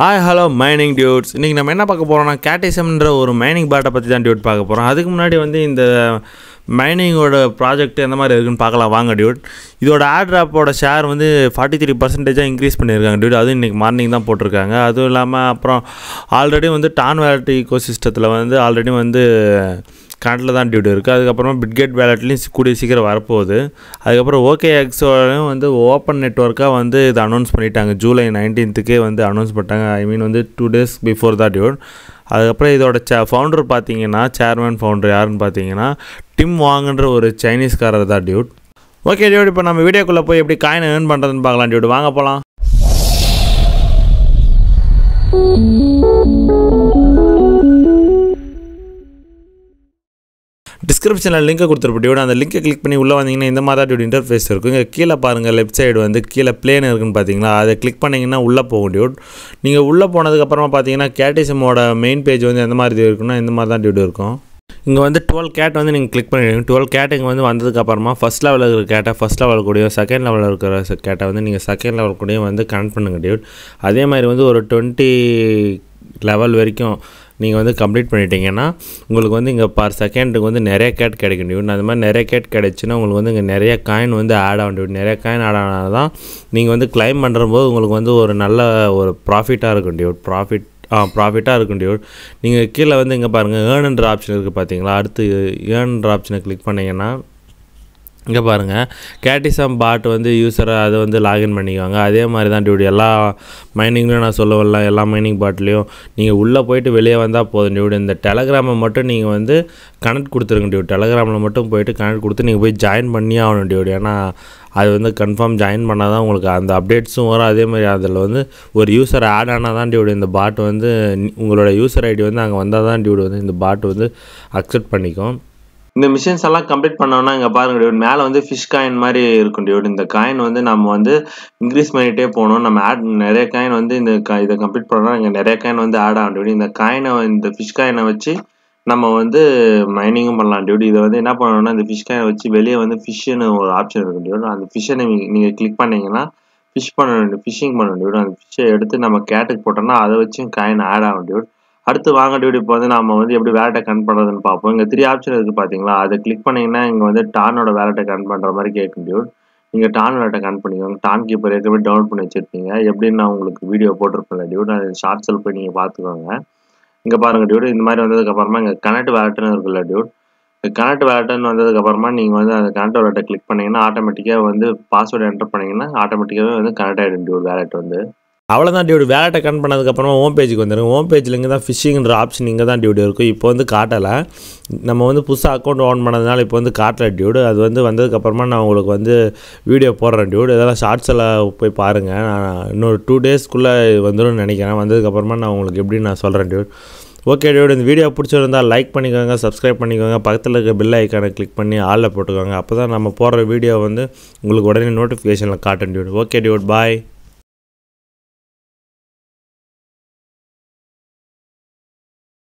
Hi hello mining dudes. இன்றைக்கி நம்ம என்ன பார்க்க போகிறோம்னா கேட்டிசம்ன்ற ஒரு மைனிங் பாட்டை பற்றி தான் டியூட் பார்க்க போகிறோம். அதுக்கு முன்னாடி இந்த மைனிங்கோட ப்ராஜெக்ட் எந்த மாதிரி இருக்குன்னு பார்க்கலாம் வாங்க டியூட். இதோட ஆட்ராப்போட ஷேர் 43% இன்க்ரீஸ் பண்ணியிருக்காங்க டியூட். அதுவும் இன்றைக்கி மார்னிங் தான் போட்டிருக்காங்க. அதுவும் இல்லாமல் அப்புறம் ஆல்ரெடி டான் வேலட் ஈகோ சிஸ்டத்தில் ஆல்ரெடி கரண்ட்டில் தான் டியூட் இருக்குது. அதுக்கப்புறமா பிட்கெட் வேலட்லேயும் கூடிய சீக்கிரம் வரப்போகுது. அதுக்கப்புறம் OKXோடையும் ஓப்பன் நெட்ஒர்க்காக இதை அனௌன்ஸ் பண்ணிட்டாங்க. ஜூலை 19th அனௌன்ஸ் பண்ணிட்டாங்க. ஐ மீன் 2 days பிஃபோர் தான் டியூட். அதுக்கப்புறம் இதோட ஃபவுண்டர் பார்த்தீங்கன்னா சேர்மன் ஃபவுண்டர் யாருன்னு பார்த்தீங்கன்னா டிம் வாங்குன்ற ஒரு சைனீஸ்காரர் தான் டியூட். ஓகே டியூட், இப்போ நம்ம வீடியோக்குள்ளே போய் எப்படி காயின் ஏர்ன் பண்ணுறதுன்னு பார்க்கலாம் டியூட். வாங்க போகலாம். டிஸ்கிரிப்ஷனில் லிங்க்கை கொடுத்துருப்போம் டியூட். அந்த லிங்கை கிளிக் பண்ணி உள்ளே வந்தீங்கன்னா இந்த மாதிரி தான் டியூட் இன்டர்ஃபேஸ் இருக்கும். இங்கே கீழே பாருங்கள், லெஃப்ட் சைடு கீழே பிளேன் இருக்குன்னு பார்த்தீங்களா, அதை கிளிக் பண்ணிங்கன்னா உள்ளே போகும் டியூட். நீங்கள் உள்ளே போனதுக்கப்புறமா பார்த்தீங்கன்னா கேட்டிசமோட மெயின் பேஜ் எந்த மாதிரி இருக்குன்னா இந்த மாதிரி தான் டியூட் இருக்கும். இங்கே 12 கேட் நீங்கள் கிளிக் பண்ணிடுங்க. 12 கேட் இங்கே வந்ததுக்கப்புறமா ஃபஸ்ட் லெவலில் இருக்கிற கேட்டை ஃபஸ்ட் லெவல் கூடயும் செகண்ட் லெவலில் இருக்கிற கேட்டை நீங்கள் செகண்ட் லெவல் கூடயும் கனெக்ட் பண்ணுங்கள் டியூட். அதே மாதிரி ஒரு 20 லெவல் வரைக்கும் நீங்கள் கம்ப்ளீட் பண்ணிட்டீங்கன்னா உங்களுக்கு இங்கே பர் செகண்டுக்கு நிறைய கேட் கிடைக்கும் டியூட். அந்த மாதிரி நிறைய கேட் கிடைச்சுன்னா உங்களுக்கு இங்கே நிறைய காயின் ஆட் ஆகும் டியூட். நிறைய காயின் ஆட் ஆனால் தான் நீங்கள் கிளைம் பண்ணுறபோது உங்களுக்கு ஒரு நல்ல ஒரு ப்ராஃபிட்டாக இருக்கும் டியூட். ப்ராஃபிட்டாக இருக்கும் டியூட். நீங்கள் கீழே இங்கே பாருங்கள் ஏர்ன்ன்ற ஆப்ஷன் இருக்குது பார்த்தீங்களா. அடுத்து ஏர்ன்ன்ற ஆப்ஷனை கிளிக் பண்ணிங்கன்னா இங்கே பாருங்கள் கேட்டிசம் பாட் யூஸரை அதை லாகின் பண்ணிக்குவாங்க. அதே மாதிரி தான் டியூட் எல்லா மைனிங்லையும் நான் சொல்ல வரலாம். எல்லா மைனிங் பாட்லேயும் நீங்கள் உள்ளே போயிட்டு வெளியே வந்தால் போதும் டியூட். இந்த டெலகிராமை மட்டும் நீங்கள் கனெக்ட் கொடுத்துருங்க டியூட். டெலகிராமில் மட்டும் போயிட்டு கனெக்ட் கொடுத்து நீங்கள் போய் ஜாயின் பண்ணியே ஆகணும் டியூட். ஏன்னா அது கன்ஃபார்ம் ஜாயின் பண்ணால் தான் உங்களுக்கு அந்த அப்டேட்ஸும் வரும். அதே மாதிரி அதில் ஒரு யூஸர் ஆட் ஆனால் தான் டியூட் இந்த பாட் உங்களோட யூஸர் ஐடி அங்கே வந்தால் தான் டியூட் இந்த பாட் அக்செப்ட் பண்ணிக்கும். இந்த மிஷின்ஸ் எல்லாம் கம்ப்ளீட் பண்ணோம்னா இங்கே பாருங்க டியூட், மேலே ஃபிஷ் காயின் மாதிரி இருக்கும் டியூட். இந்த காயின் நம்ம இன்க்ரீஸ் பண்ணிகிட்டே போகணும். நம்ம ஆட் நிறைய காயின் இதை கம்ப்ளீட் பண்ணோம்னா இங்கே நிறைய காயின் ஆட் ஆகும் டியூட். இந்த காயினை இந்த ஃபிஷ் காயினை வச்சு நம்ம மைனிங்கும் பண்ணலாம் டியூட். இதை என்ன பண்ணணும்னா இந்த ஃபிஷ் காயினை வச்சு வெளியே ஃபிஷ்ஷுன்னு ஒரு ஆப்ஷன் இருக்கும் டியூட். அந்த ஃபிஷ்ஷை நீங்கள் கிளிக் பண்ணிங்கன்னா ஃபிஷிங் பண்ணணும் டியூட். அந்த ஃபிஷ்ஷை எடுத்து நம்ம கேட்டுக்கு போட்டோம்னா அதை வச்சும் காயின் ஆட் ஆகும் டியூட். அடுத்து வாங்க டியூட், இப்போ நம்ம எப்படி வேலட்டை கனெக்ட் பண்ணுறதுன்னு பார்ப்போம். இங்கே 3 ஆப்ஷன் இருக்குது பார்த்தீங்களா. அதை கிளிக் பண்ணிங்கன்னா இங்கே டானோட வேலட்டை கனெக்ட் பண்ணுற மாதிரி கேட்கும் டியூட். நீங்கள் டான் வேலட்டை கனெக்ட் பண்ணிக்கோங்க. டான் கீப்பர் ஏற்கனவே டவுன்லோட் பண்ணி வச்சுருப்பீங்க. எப்படின்னு நான் உங்களுக்கு வீடியோ போட்டிருப்பேன்ல டியூட். அது ஷார்ட்ஸில் போய் நீங்கள் பார்த்துக்கோங்க. இங்கே பாருங்கள் டியூட், இந்த மாதிரி வந்ததுக்கப்புறமா இங்கே கனெக்ட் வேலட்டுன்னு இருக்குல்ல டியூட். கனெக்ட் வேலட்டுன்னு வந்ததுக்கப்புறமா நீங்கள் அந்த கனெக்ட் வேலட்டை கிளிக் பண்ணிங்கன்னா ஆட்டோமேட்டிக்காக பாஸ்வேர்டு என்டர் பண்ணிங்கன்னா ஆட்டோமேட்டிக்காகவே கனெக்ட் ஆகிடும் டியூட் வேலட். அவ்வளோதான் டியூட். வேலட்டை கனெக்ட் பண்ணதுக்கப்புறமா ஹோம் பேஜுக்கு வந்துடும். ஹோம் பேஜில் இங்கே தான் ஃபிஷிங்கிற ஆப்ஷன் இங்கே தான் டியூட் இருக்கும். இப்போ காட்டலை. நம்ம புதுசாக அக்கௌண்ட் ஓன் பண்ணதுனால இப்போ காட்டலை டியூட். அது வந்ததுக்கப்புறமா நான் உங்களுக்கு வீடியோ போடுறேன் டியூட். இதெல்லாம் ஷார்ட்ஸில் போய் பாருங்கள். நான் இன்னொரு 2 daysக்குள்ளே வந்துடும் நினைக்கிறேன். வந்ததுக்கப்புறமா நான் உங்களுக்கு எப்படி நான் சொல்கிறேன் டியூட். ஓகே டியூட், இந்த வீடியோ பிடிச்சிருந்தால் லைக் பண்ணிக்கோங்க, சப்ஸ்கிரைப் பண்ணிக்கோங்க, பக்கத்தில் இருக்க பெல் ஐக்கானை கிளிக் பண்ணி ஆளில் போட்டுக்கோங்க. அப்போ தான் நம்ம போடுற வீடியோ உங்களுக்கு உடனே நோட்டிஃபிகேஷனில் காட்டும் டியூட். ஓகே டியூட், பாய்.